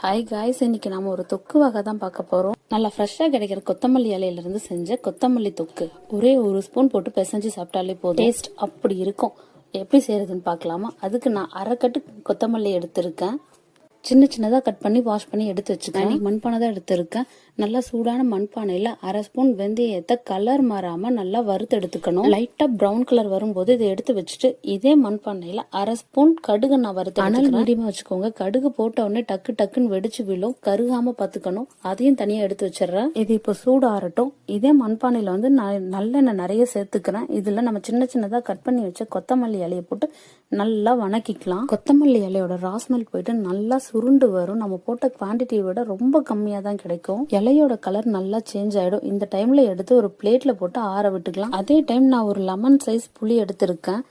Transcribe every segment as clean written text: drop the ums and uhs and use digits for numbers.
Hi guys, இன்னைக்கு நாம ஒரு தொக்கு வகை தான் பார்க்க போறோம். நல்லா ஃப்ரெஷ்ஷா கிடைக்கிற கொத்தமல்லி இலையில இருந்து செஞ்ச கொத்தமல்லி தொக்கு. ஒரே ஒரு ஸ்பூன் போட்டு பிசைஞ்சு சாப்பிட்டாலே போதும். டேஸ்ட் அப்படி இருக்கும். எப்படி செய்யறதுன்னு பார்க்கலாமா? அதுக்கு நான் அரை கட்டு கொத்தமல்லி எடுத்திருக்கேன். சின்ன சின்னதாக கட் பண்ணி வாஷ் பண்ணி எடுத்து வச்சுக்கேன். மண்பானை தான் எடுத்திருக்கேன். நல்லா சூடான மண்பானையில் அரை ஸ்பூன் வெந்தயத்தை கலர் மாறாமல் நல்லா வறுத்து எடுத்துக்கணும். லைட்டாக ப்ரௌன் கலர் வரும்போது இதை எடுத்து வச்சுட்டு இதே மண்பானையில் அரை ஸ்பூன் கடுகு நான் வறுத்து அனல் மீடியமாக வச்சுக்கோங்க. கடுகு போட்ட உடனே டக்கு டக்குன்னு வெடிச்சு விழும். கருகாமல் பார்த்துக்கணும். அதையும் தனியாக எடுத்து வச்சிடறேன். இது இப்போ சூடு ஆறட்டும். இதே மண்பானையில் வந்து நான் நல்லெண்ணெய் நிறைய சேர்த்துக்கிறேன். இதில் நம்ம சின்ன சின்னதாக கட் பண்ணி வச்ச கொத்தமல்லி இலையை போட்டு நல்லா வணக்கிக்கலாம். கொத்தமல்லி இலையோட ராஸ்மெல் போயிட்டு நல்லா சுருண்டு வரும். நம்ம போட்ட குவான்டிட்டியை விட ரொம்ப கம்மியா தான் கிடைக்கும். இலையோட கலர் நல்லா சேஞ்ச் ஆயிடும். இந்த டைம்ல எடுத்து ஒரு பிளேட்ல போட்டு ஆற விட்டுக்கலாம். அதே டைம் நான் ஒரு லெமன் சைஸ் புளி எடுத்திருக்கேன்.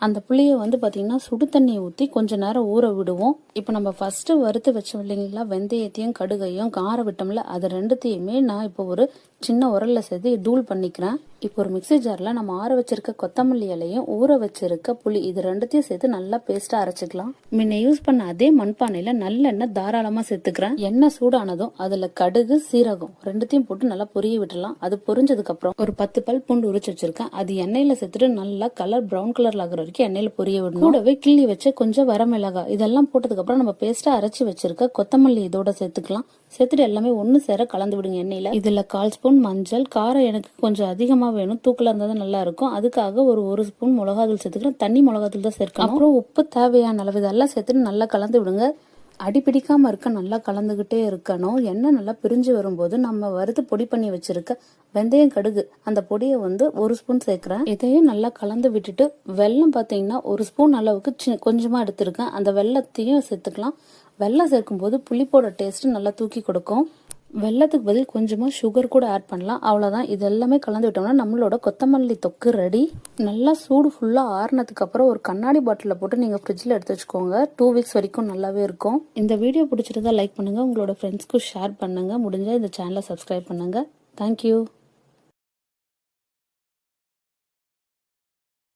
அந்த புளியை வந்து பாத்தீங்கன்னா சுடு தண்ணியை ஊற்றி கொஞ்ச நேரம் ஊற விடுவோம். இப்போ நம்ம ஃபர்ஸ்ட் வறுத்து வச்சோம் இல்லைங்களா, வெந்தயத்தையும் கடுகையும் ஆற விட்டோம்ல, அது ரெண்டுத்தையுமே நான் இப்போ ஒரு சின்ன உரல்ல சேர்த்து தூள் பண்ணிக்கிறேன். இப்போ ஒரு மிக்சி ஜார்ல நம்ம ஆற வச்சிருக்க கொத்தமல்லி இலையும் ஊற வச்சிருக்க புளி இது ரெண்டுத்தையும் சேர்த்து நல்லா பேஸ்டா அரைச்சிக்கலாம். முன்ன யூஸ் பண்ண அதே மண்பானையில நல்லெண்ணெய் தாராளமா சேர்த்துக்கிறேன். எண்ணெய் சூடானதும் அதுல கடுகு சீரகம் ரெண்டுத்தையும் போட்டு நல்லா பொரிய விட்டுலாம். அது பொரிஞ்சதுக்கு அப்புறம் ஒரு 10 பல் பூண்டு உரிச்சு வச்சிருக்கேன். அது எண்ணெயில சேர்த்துட்டு நல்லா கலர் ப்ரௌன் கலர்ல ஆகுற வரைக்கும் எண்ணெயில பொரிய விடணும். கூடவே கிள்ளி வச்சு கொஞ்சம் வரமிளகாய் இதெல்லாம் போட்டதுக்கு அப்புறம் நம்ம பேஸ்டா அரைச்சி வச்சிருக்க கொத்தமல்லி இதோட சேர்த்துக்கலாம். சேர்த்துட்டு எல்லாமே ஒன்னு சேர கலந்து விடுங்க எண்ணெயில. இதுல 1/4 ஸ்பூன் மஞ்சள். காரம் எனக்கு கொஞ்சம் அதிகமா வேணும், தூக்கலா இருந்தா தான் நல்லா இருக்கும். அதுக்காக ஒரு ஸ்பூன் மிளகாத்தூள் சேர்த்துக்கிறேன். தண்ணி மிளகாத்தூள் தான் சேர்க்கணும். அப்புறம் உப்பு தேவையான அளவு இதெல்லாம் சேர்த்துட்டு நல்லா கலந்து விடுங்க. அடிப்பிடிக்காம இருக்க நல்லா கலந்துகிட்டே இருக்கணும். எண்ணெய் நல்லா பிரிஞ்சு வரும்போது நம்ம வறுத்து பொடி பண்ணி வச்சிருக்க வெந்தயம் கடுகு அந்த பொடியை வந்து 1 ஸ்பூன் சேர்க்கிறேன். இதையும் நல்லா கலந்து விட்டுட்டு வெல்லம் பாத்தீங்கன்னா 1 ஸ்பூன் அளவுக்கு கொஞ்சமா எடுத்திருக்கேன். அந்த வெல்லத்தையும் சேர்த்துக்கலாம். வெல்லம் சேர்க்கும் போது புளிப்போட டேஸ்ட் நல்லா தூக்கி கொடுக்கும். வெல்லத்துக்கு பதில் கொஞ்சமா சுகர் கூட ஆட் பண்ணலாம். அவ்வளவுதான். இது எல்லாமே கலந்து விட்டோம்னா நம்மளோட கொத்தமல்லி தொக்கு ரெடி. நல்லா சூடு ஃபுல்லா ஆறுனதுக்கு அப்புறம் ஒரு கண்ணாடி பாட்டில போட்டு நீங்க ஃப்ரிட்ஜ்ல எடுத்து வச்சுக்கோங்க. 2 வீக்ஸ் வரைக்கும் நல்லாவே இருக்கும். இந்த வீடியோ பிடிச்சிருந்தா லைக் பண்ணுங்க, உங்களோட ஃப்ரெண்ட்ஸ்க்கு ஷேர் பண்ணுங்க, முடிஞ்சா இந்த சேனலை சப்ஸ்கிரைப் பண்ணுங்க. தேங்க்யூ.